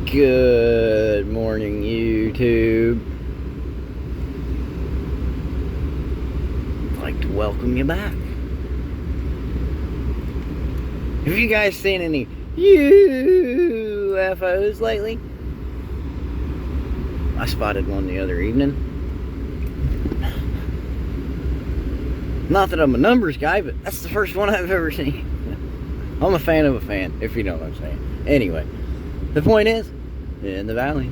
Good morning, YouTube. I'd like to welcome you back. Have you guys seen any UFOs lately? I spotted one the other evening. Not that I'm a numbers guy, but that's the first one I've ever seen. I'm a fan of a fan, if you know what I'm saying. Anyway, the point is, in the valley.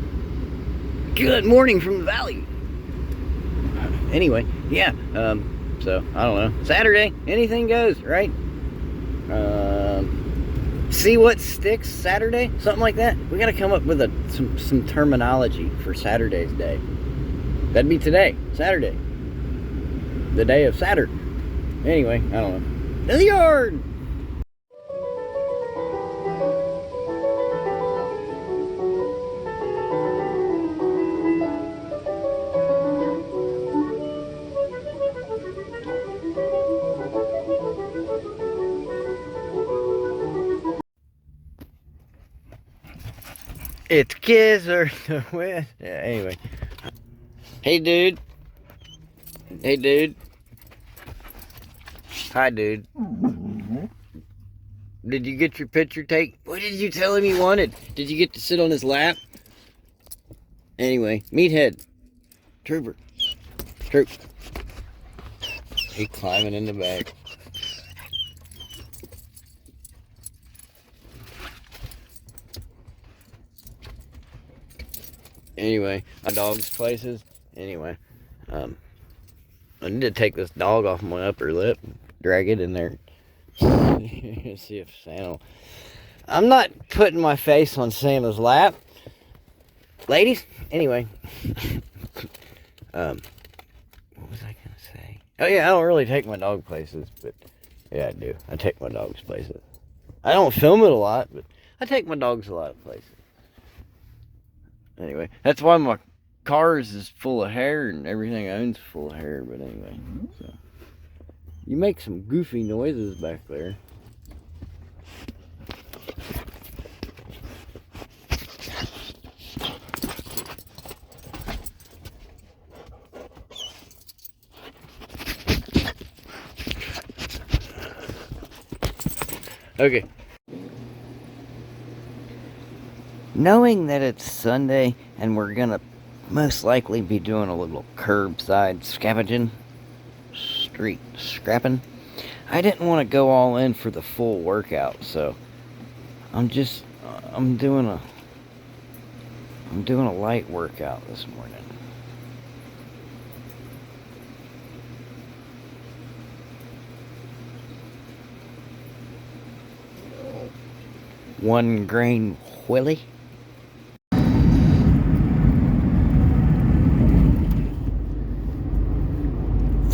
Good morning from the valley. Anyway, yeah, so, I don't know. Saturday, anything goes, right? See what sticks Saturday? Something like that. We gotta come up with some terminology for Saturday's day. That'd be today, Saturday. The day of Saturn. Anyway, I don't know. To the yard! It's Gizzard the West. Yeah, anyway. Hey, dude. Hey, dude. Hi, dude. Did you get your picture taken? What did you tell him you wanted? Did you get to sit on his lap? Anyway, meathead. Trooper. Troop. He climbing in the back. Anyway, my dog's places. Anyway, I need to take this dog off my upper lip, drag it in there, see if Santa. I'm not putting my face on Santa's lap, ladies. Anyway, what was I gonna say? Oh yeah, I don't really take my dog places, but yeah, I do. I take my dogs places. I don't film it a lot, but I take my dogs a lot of places. Anyway, that's why my cars is full of hair and everything I own's full of hair. But anyway, so you make some goofy noises back there. Okay. Knowing that it's Sunday and we're gonna most likely be doing a little curbside scavenging, street scrapping, I didn't want to go all in for the full workout, so I'm doing a light workout this morning. One grain wheelie.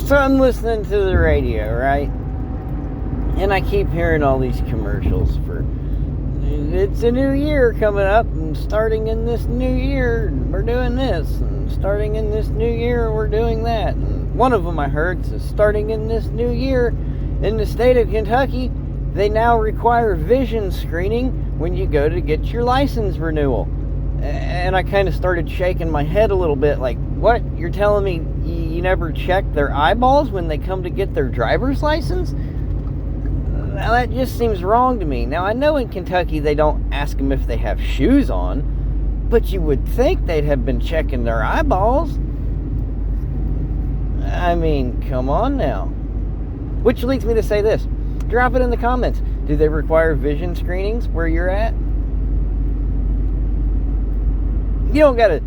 So I'm listening to the radio, right? And I keep hearing all these commercials for, it's a new year coming up, and starting in this new year, we're doing this, and starting in this new year, we're doing that. And one of them I heard says, starting in this new year, in the state of Kentucky, they now require vision screening when you go to get your license renewal. And I kind of started shaking my head a little bit, like, what? You're telling me you never check their eyeballs when they come to get their driver's license? Now that just seems wrong to me. Now I know in Kentucky they don't ask them if they have shoes on, but you would think they'd have been checking their eyeballs. I mean, come on now. Which leads me to say this. Drop it in the comments. Do they require vision screenings where you're at? You don't gotta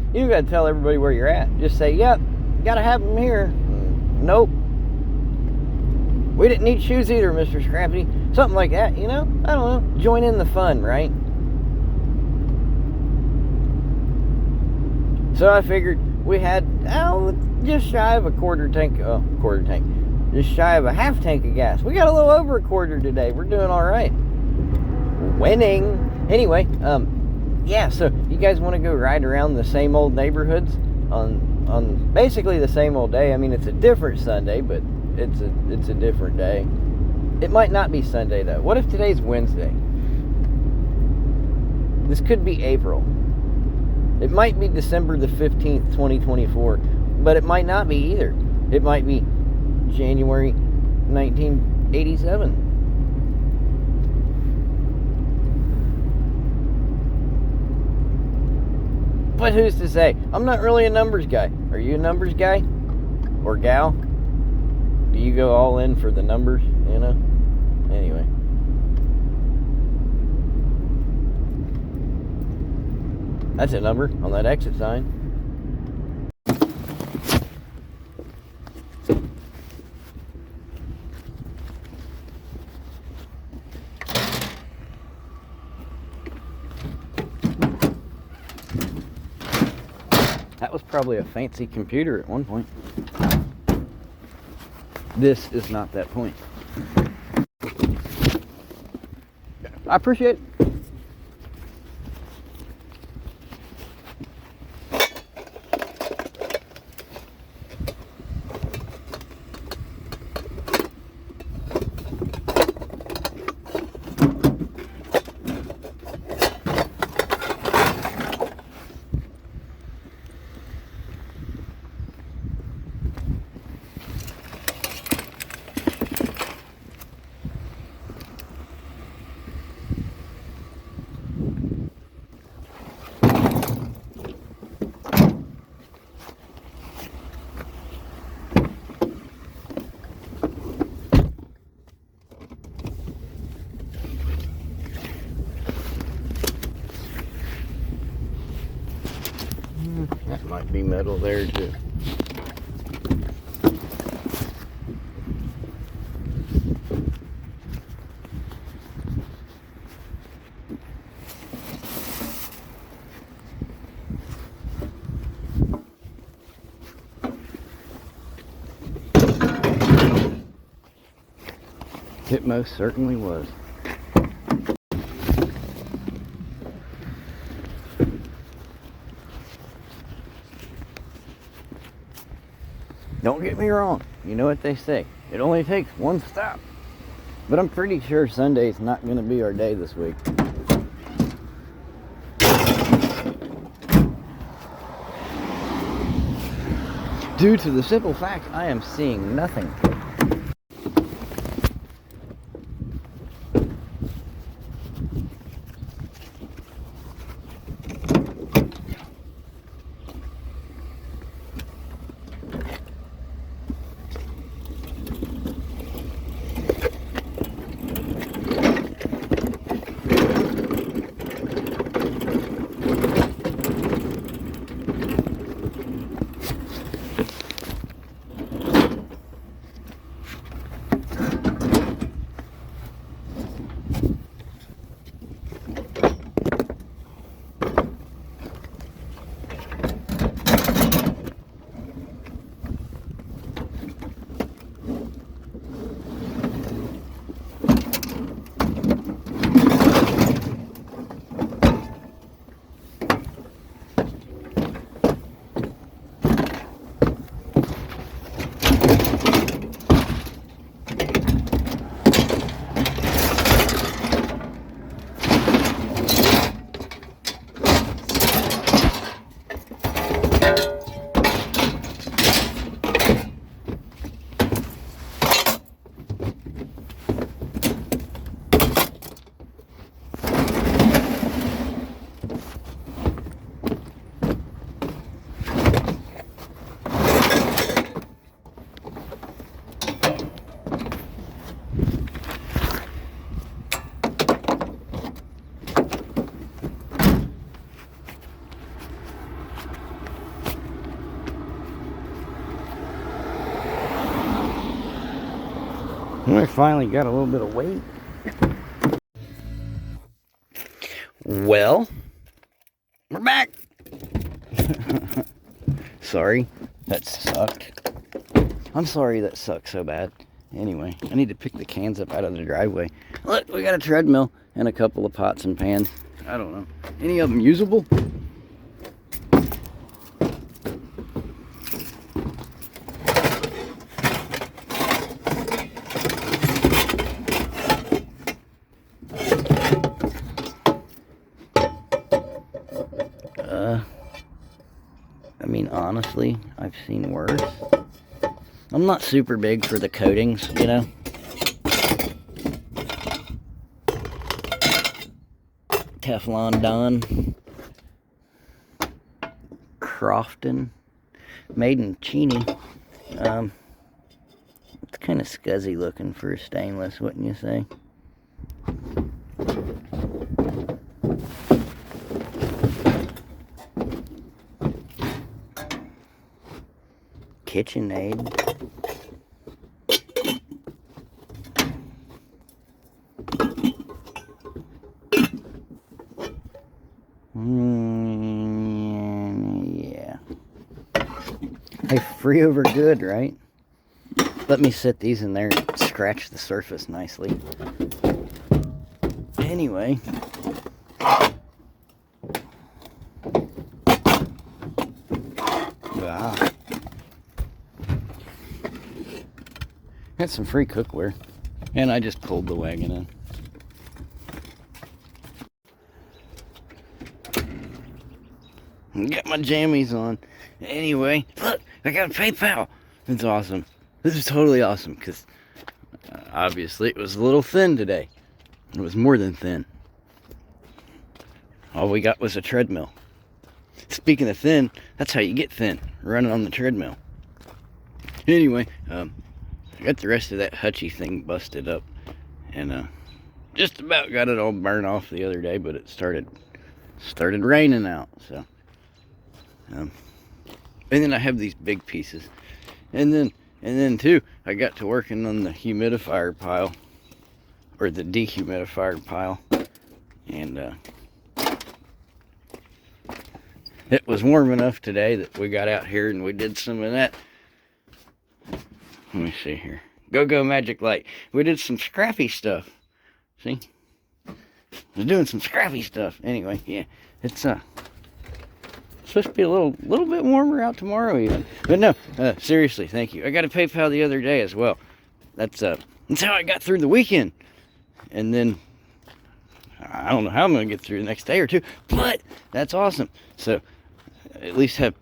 tell everybody where you're at. Just say, yep, gotta have them here. Nope. We didn't need shoes either, Mr. Scrappy. Something like that, you know? I don't know. Join in the fun, right? So I figured we had, just shy of a quarter tank. Just shy of a half tank of gas. We got a little over a quarter today. We're doing all right. Winning. Anyway, yeah, so you guys want to go ride around the same old neighborhoods on basically the same old day? I mean, it's a different Sunday, but it's a different day. It might not be Sunday, though. What if today's Wednesday? This could be April. It might be December the 15th, 2024, but it might not be either. It might be January 1987. But who's to say? I'm not really a numbers guy. Are you a numbers guy? Or gal? Do you go all in for the numbers, you know? Anyway. That's a number on that exit sign. That was probably a fancy computer at one point. This is not that point. I appreciate it. That might be metal there too. It most certainly was. Don't get me wrong, you know what they say, it only takes one stop. But I'm pretty sure Sunday's not going to be our day this week. Due to the simple fact I am seeing nothing. I finally got a little bit of weight. Well, we're back. Sorry, that sucked. I'm sorry that sucked so bad. Anyway, I need to pick the cans up out of the driveway. Look, we got a treadmill and a couple of pots and pans. I don't know. Any of them usable? honestly, I've seen worse. I'm not super big for the coatings, you know. Teflon Don. Crofton. Made in Cheney. It's kind of scuzzy looking for a stainless, wouldn't you say? KitchenAid. Yeah. Hey, free over good, right? Let me set these in there and scratch the surface nicely. Anyway. Got some free cookware. And I just pulled the wagon in. Got my jammies on. Anyway, look, I got PayPal. It's awesome. This is totally awesome because obviously it was a little thin today. It was more than thin. All we got was a treadmill. Speaking of thin, that's how you get thin, running on the treadmill. Anyway, I got the rest of that hutchie thing busted up, and just about got it all burned off the other day, but it started raining out, so. And then I have these big pieces, and then too, I got to working on the humidifier pile, or the dehumidifier pile, and it was warm enough today that we got out here and we did some of that. Let me see here. Go Magic Light. We did some scrappy stuff. See? I was doing some scrappy stuff. Anyway, yeah. It's supposed to be a little bit warmer out tomorrow even. But no, seriously, thank you. I got a PayPal the other day as well. That's how I got through the weekend. And then I don't know how I'm gonna get through the next day or two, but that's awesome. So at least have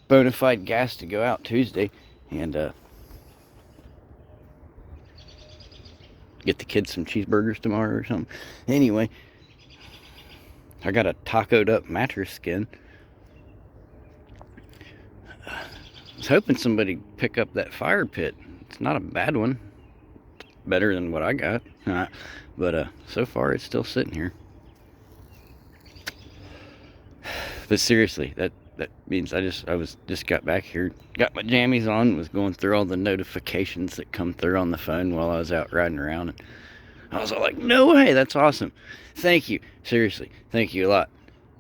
bona fide gas to go out Tuesday and get the kids some cheeseburgers tomorrow or something. Anyway, I got a tacoed up mattress skin. I was hoping somebody'd pick up that fire pit. It's not a bad one. It's better than what I got. But so far it's still sitting here. But seriously, that means I just got back here, got my jammies on, was going through all the notifications that come through on the phone while I was out riding around, and I was all like, no way, that's awesome. Thank you. Seriously, thank you a lot.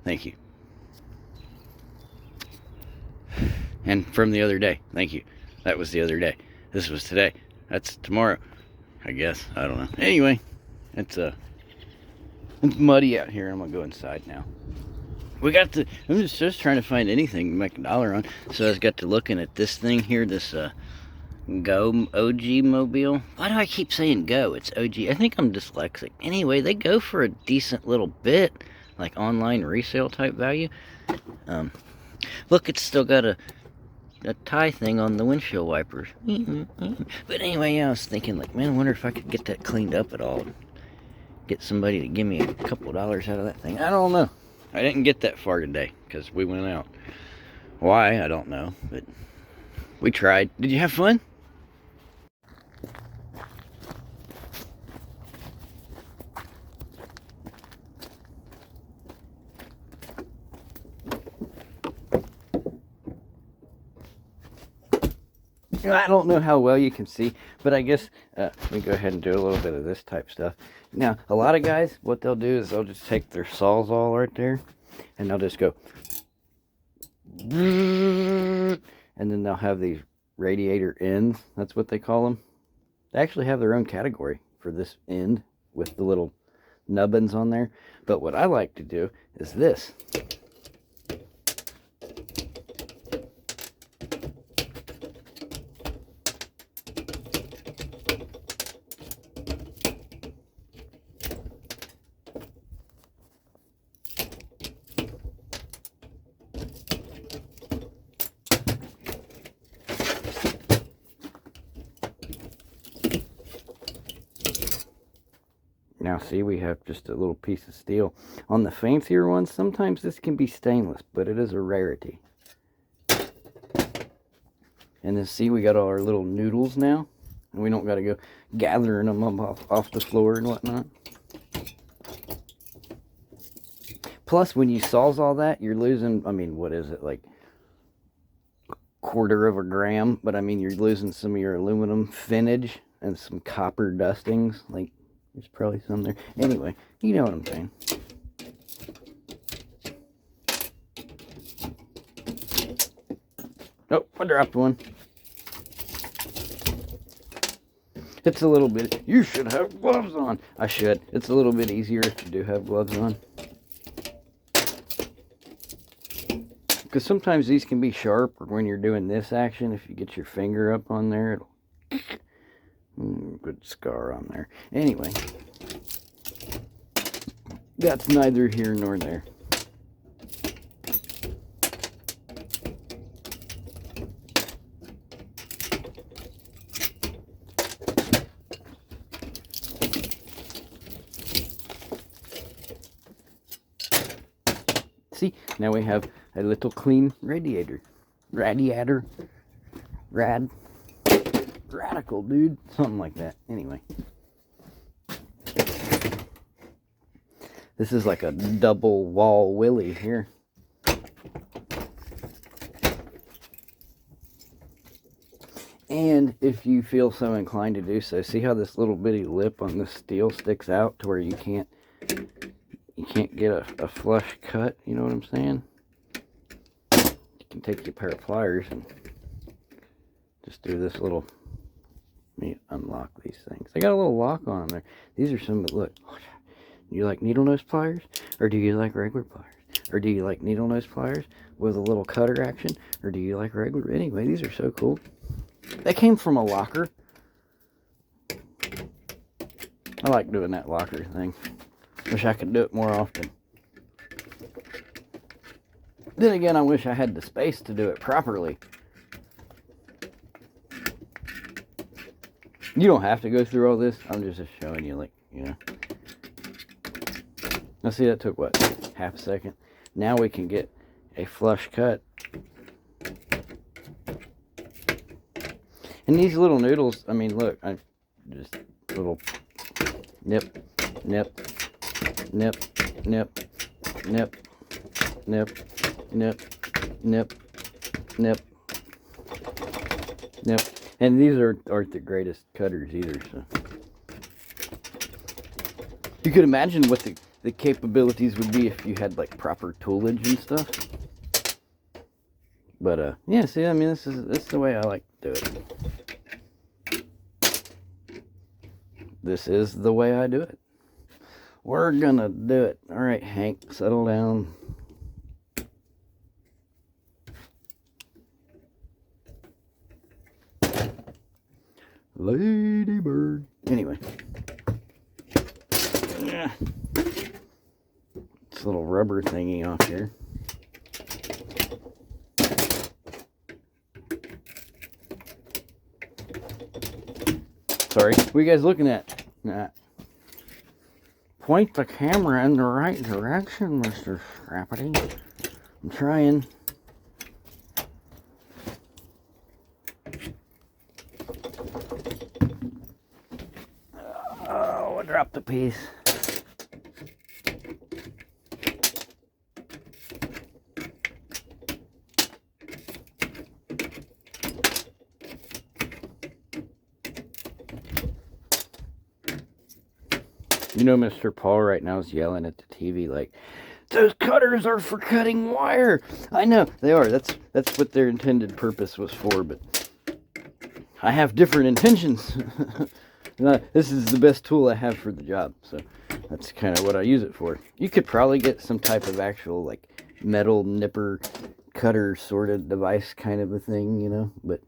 Thank you. And from the other day, thank you. That was the other day. This was today. That's tomorrow, I guess. I don't know. Anyway, it's muddy out here. I'm gonna go inside now. I'm just trying to find anything to make $1 on. So I got to looking at this thing here, this Go OG mobile. Why do I keep saying Go? It's OG. I think I'm dyslexic. Anyway, they go for a decent little bit, like online resale type value. Look, it's still got a tie thing on the windshield wipers. But anyway, yeah, I was thinking, like, man, I wonder if I could get that cleaned up at all. Get somebody to give me a couple dollars out of that thing. I don't know. I didn't get that far today because we went out. Why? I don't know, but we tried. Did you have fun? I don't know how well you can see, but I guess let me go ahead and do a little bit of this type stuff. Now, a lot of guys, what they'll do is they'll just take their sawzall right there, and they'll just go, and then they'll have these radiator ends. That's what they call them. They actually have their own category for this end with the little nubbins on there. But what I like to do is this. Now see, we have just a little piece of steel. On the fancier ones, sometimes this can be stainless, but it is a rarity. And then see, we got all our little noodles now. And we don't got to go gathering them up off the floor and whatnot. Plus, when you sawzall that, you're losing, I mean, what is it, like a quarter of a gram? But I mean, you're losing some of your aluminum finnage and some copper dustings. Like, there's probably some there. Anyway, you know what I'm saying. Oh, I dropped one. It's a little bit, you should have gloves on. I should. It's a little bit easier if you do have gloves on. Because sometimes these can be sharp, or when you're doing this action, if you get your finger up on there, it'll... good scar on there. Anyway, that's neither here nor there. See, now we have a little clean radiator. Radiator. Radical, dude. Something like that. Anyway. This is like a double wall willy here. And if you feel so inclined to do so, see how this little bitty lip on this steel sticks out to where you can't get a flush cut, you know what I'm saying? You can take your pair of pliers and just do this little, let me unlock these things. They got a little lock on them there. These are some, look, do you like needle nose pliers? Or do you like regular pliers? Or do you like needle nose pliers with a little cutter action? Or do you like regular? Anyway, these are so cool. They came from a locker. I like doing that locker thing. Wish I could do it more often. Then again, I wish I had the space to do it properly. You don't have to go through all this. I'm just showing you, like, you know. Now see, that took, what, half a second? Now we can get a flush cut. And these little noodles, I mean, look, I just little nip, nip, nip, nip, nip, nip, nip, nip, nip, nip. And these aren't the greatest cutters either, so. You could imagine what the capabilities would be if you had like proper toolage and stuff. But yeah, see, I mean, this is the way I like to do it. This is the way I do it. We're gonna do it. All right, Hank, settle down. Ladybird. Anyway. Yeah. This little rubber thingy off here. Sorry. What are you guys looking at? Nah. Point the camera in the right direction, Mr. Scrappity. I'm trying. Oh, I dropped a piece. You know, Mr. Paul right now is yelling at the TV like, those cutters are for cutting wire. I know, they are. That's what their intended purpose was for, but I have different intentions. This is the best tool I have for the job, so that's kind of what I use it for. You could probably get some type of actual, like, metal nipper cutter sort of device kind of a thing, you know, but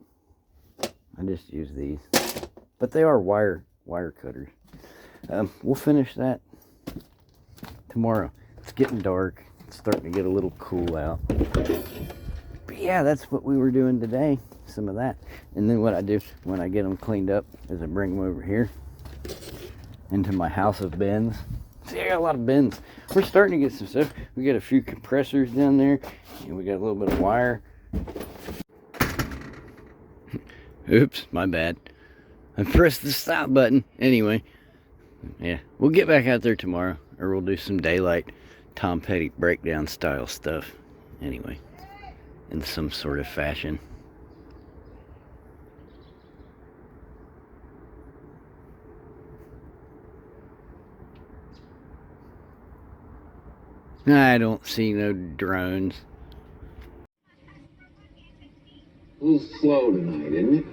I just use these. But they are wire cutters. We'll finish that tomorrow. It's getting dark. It's starting to get a little cool out. But yeah, that's what we were doing today. Some of that. And then what I do when I get them cleaned up is I bring them over here. into my house of bins. See, I got a lot of bins. We're starting to get some stuff. We got a few compressors down there, and we got a little bit of wire. Oops, my bad. I pressed the stop button. Anyway, yeah, we'll get back out there tomorrow, or we'll do some daylight Tom Petty breakdown style stuff. Anyway, in some sort of fashion. I don't see no drones. A little slow tonight, isn't it?